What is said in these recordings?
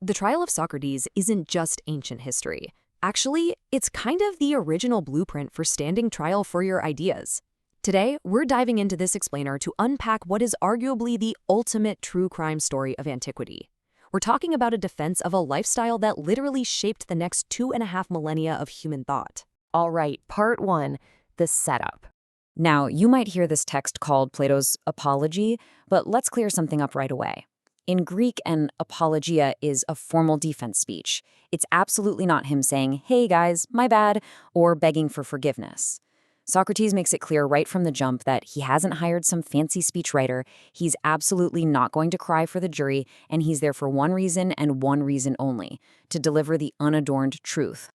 The trial of Socrates isn't just ancient history. Actually, it's kind of the original blueprint for standing trial for your ideas. Today, we're diving into this explainer to unpack what is arguably the ultimate true crime story of antiquity. We're talking about a defense of a lifestyle that literally shaped the next 2.5 millennia of human thought. All right, part one, the setup. Now, you might hear this text called Plato's Apology, but let's clear something up right away. In Greek, an apologia is a formal defense speech. It's absolutely not him saying, "Hey guys, my bad," or begging for forgiveness. Socrates makes it clear right from the jump that he hasn't hired some fancy speechwriter, he's absolutely not going to cry for the jury, and he's there for one reason and one reason only, to deliver the unadorned truth.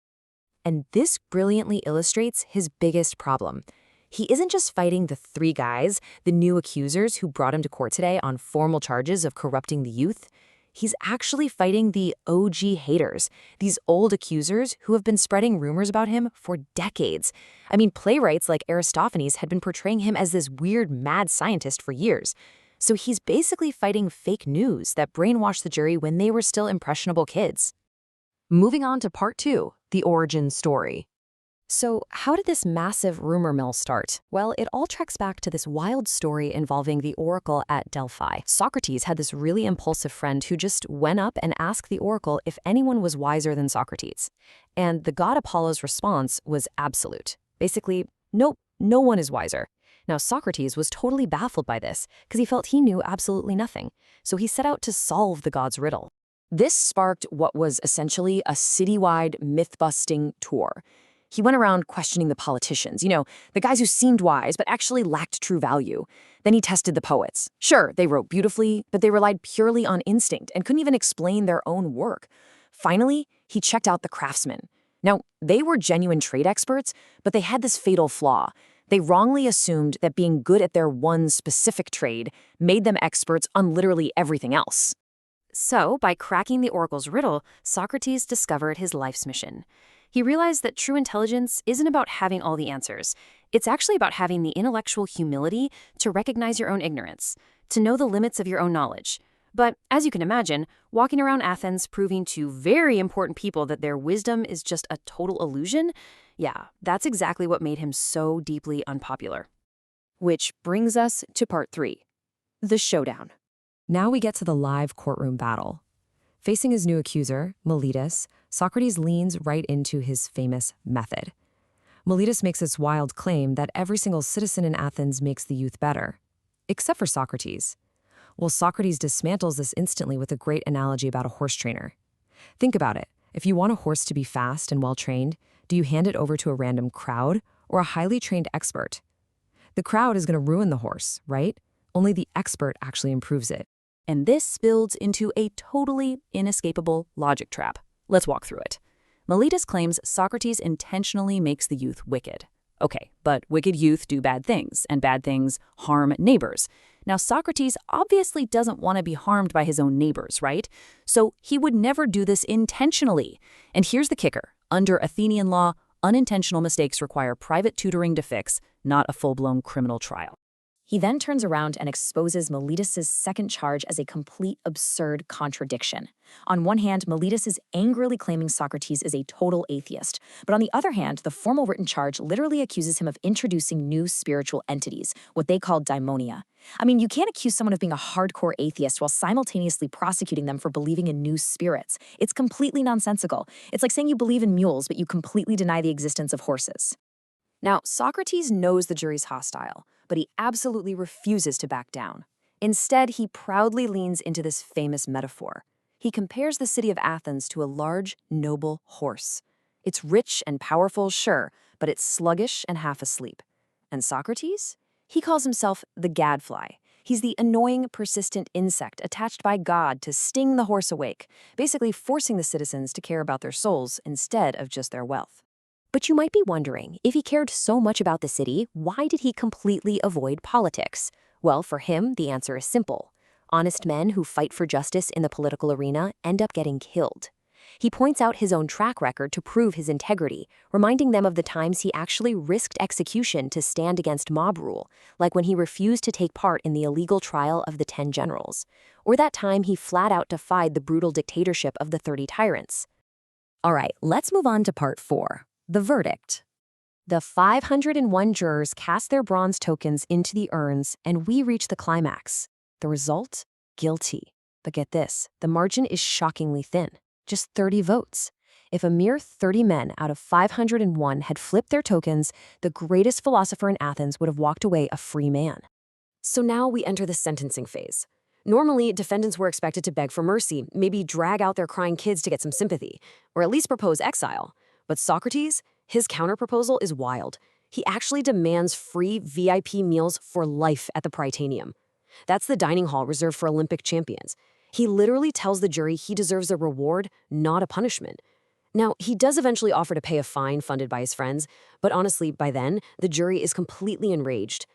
And this brilliantly illustrates his biggest problem. He isn't just fighting the three guys, the new accusers who brought him to court today on formal charges of corrupting the youth. He's actually fighting the OG haters, these old accusers who have been spreading rumors about him for decades. I mean, playwrights like Aristophanes had been portraying him as this weird, mad scientist for years. So he's basically fighting fake news that brainwashed the jury when they were still impressionable kids. Moving on to part two, the origin story. So how did this massive rumor mill start? Well, it all tracks back to this wild story involving the Oracle at Delphi. Socrates had this really impulsive friend who just went up and asked the Oracle if anyone was wiser than Socrates. And the god Apollo's response was absolute. Basically, nope, no one is wiser. Now, Socrates was totally baffled by this because he felt he knew absolutely nothing. So he set out to solve the god's riddle. This sparked what was essentially a citywide myth-busting tour. He went around questioning the politicians, the guys who seemed wise but actually lacked true value. Then he tested the poets. Sure, they wrote beautifully, but they relied purely on instinct and couldn't even explain their own work. Finally, he checked out the craftsmen. Now, they were genuine trade experts, but they had this fatal flaw. They wrongly assumed that being good at their one specific trade made them experts on literally everything else. So, by cracking the oracle's riddle, Socrates discovered his life's mission. He realized that true intelligence isn't about having all the answers. It's actually about having the intellectual humility to recognize your own ignorance, to know the limits of your own knowledge. But as you can imagine, walking around Athens proving to very important people that their wisdom is just a total illusion, yeah, that's exactly what made him so deeply unpopular. Which brings us to part three, the showdown. Now we get to the live courtroom battle. Facing his new accuser, Meletus, Socrates leans right into his famous method. Meletus makes this wild claim that every single citizen in Athens makes the youth better, except for Socrates. Well, Socrates dismantles this instantly with a great analogy about a horse trainer. Think about it. If you want a horse to be fast and well-trained, do you hand it over to a random crowd or a highly trained expert? The crowd is going to ruin the horse, right? Only the expert actually improves it. And this builds into a totally inescapable logic trap. Let's walk through it. Meletus claims Socrates intentionally makes the youth wicked. Okay, but wicked youth do bad things, and bad things harm neighbors. Now, Socrates obviously doesn't want to be harmed by his own neighbors, right? So he would never do this intentionally. And here's the kicker. Under Athenian law, unintentional mistakes require private tutoring to fix, not a full-blown criminal trial. He then turns around and exposes Meletus's second charge as a complete absurd contradiction. On one hand, Meletus is angrily claiming Socrates is a total atheist, but on the other hand, the formal written charge literally accuses him of introducing new spiritual entities, what they call daimonia. I mean, you can't accuse someone of being a hardcore atheist while simultaneously prosecuting them for believing in new spirits. It's completely nonsensical. It's like saying you believe in mules, but you completely deny the existence of horses. Now, Socrates knows the jury's hostile, but he absolutely refuses to back down. Instead, he proudly leans into this famous metaphor. He compares the city of Athens to a large, noble horse. It's rich and powerful, sure, but it's sluggish and half asleep. And Socrates? He calls himself the gadfly. He's the annoying, persistent insect attached by God to sting the horse awake, basically forcing the citizens to care about their souls instead of just their wealth. But you might be wondering, if he cared so much about the city, why did he completely avoid politics? Well, for him, the answer is simple. Honest men who fight for justice in the political arena end up getting killed. He points out his own track record to prove his integrity, reminding them of the times he actually risked execution to stand against mob rule, like when he refused to take part in the illegal trial of the 10 generals. or that time he flat out defied the brutal dictatorship of the 30 tyrants. All right, let's move on to part 4, the verdict. The 501 jurors cast their bronze tokens into the urns, and we reach the climax. The result? Guilty. But get this, the margin is shockingly thin, just 30 votes. If a mere 30 men out of 501 had flipped their tokens, the greatest philosopher in Athens would have walked away a free man. So now we enter the sentencing phase. Normally, defendants were expected to beg for mercy, maybe drag out their crying kids to get some sympathy, or at least propose exile. But Socrates, his counterproposal is wild. He actually demands free VIP meals for life at the Prytaneum. That's the dining hall reserved for Olympic champions. He literally tells the jury he deserves a reward, not a punishment. Now, he does eventually offer to pay a fine funded by his friends, but honestly, by then, the jury is completely enraged.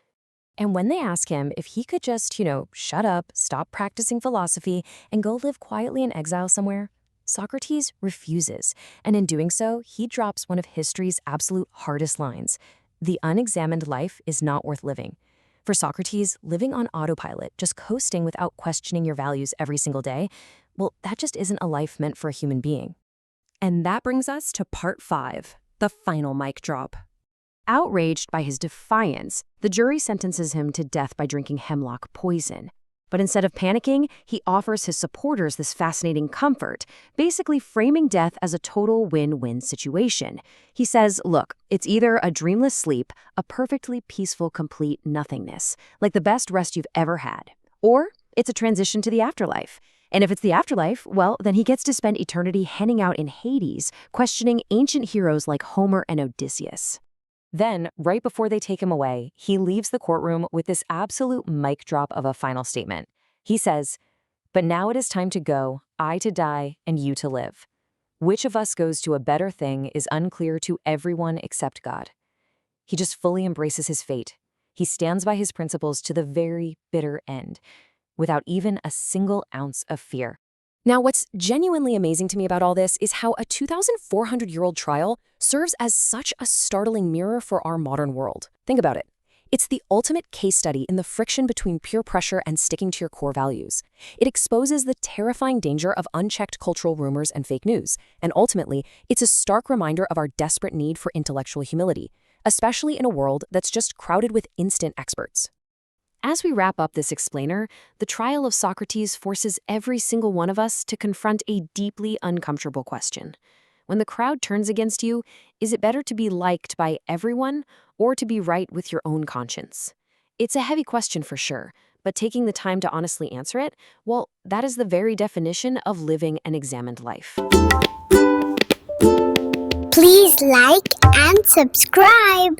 And when they ask him if he could just, shut up, stop practicing philosophy, and go live quietly in exile somewhere, Socrates refuses. And in doing so, he drops one of history's absolute hardest lines. The unexamined life is not worth living. For Socrates, living on autopilot, just coasting without questioning your values every single day, well, that just isn't a life meant for a human being. And that brings us to part 5, the final mic drop. Outraged by his defiance, the jury sentences him to death by drinking hemlock poison. But instead of panicking, he offers his supporters this fascinating comfort, basically framing death as a total win-win situation. He says, look, it's either a dreamless sleep, a perfectly peaceful, complete nothingness, like the best rest you've ever had, or it's a transition to the afterlife. And if it's the afterlife, well, then he gets to spend eternity hanging out in Hades, questioning ancient heroes like Homer and Odysseus. Then, right before they take him away, he leaves the courtroom with this absolute mic drop of a final statement. He says, "But now it is time to go, I to die and you to live. Which of us goes to a better thing is unclear to everyone except God." He just fully embraces his fate. He stands by his principles to the very bitter end, without even a single ounce of fear. Now, what's genuinely amazing to me about all this is how a 2,400-year-old trial serves as such a startling mirror for our modern world. Think about it. It's the ultimate case study in the friction between peer pressure and sticking to your core values. It exposes the terrifying danger of unchecked cultural rumors and fake news. And ultimately, it's a stark reminder of our desperate need for intellectual humility, especially in a world that's just crowded with instant experts. As we wrap up this explainer, the trial of Socrates forces every single one of us to confront a deeply uncomfortable question. When the crowd turns against you, is it better to be liked by everyone or to be right with your own conscience? It's a heavy question for sure, but taking the time to honestly answer it, well, that is the very definition of living an examined life. Please like and subscribe.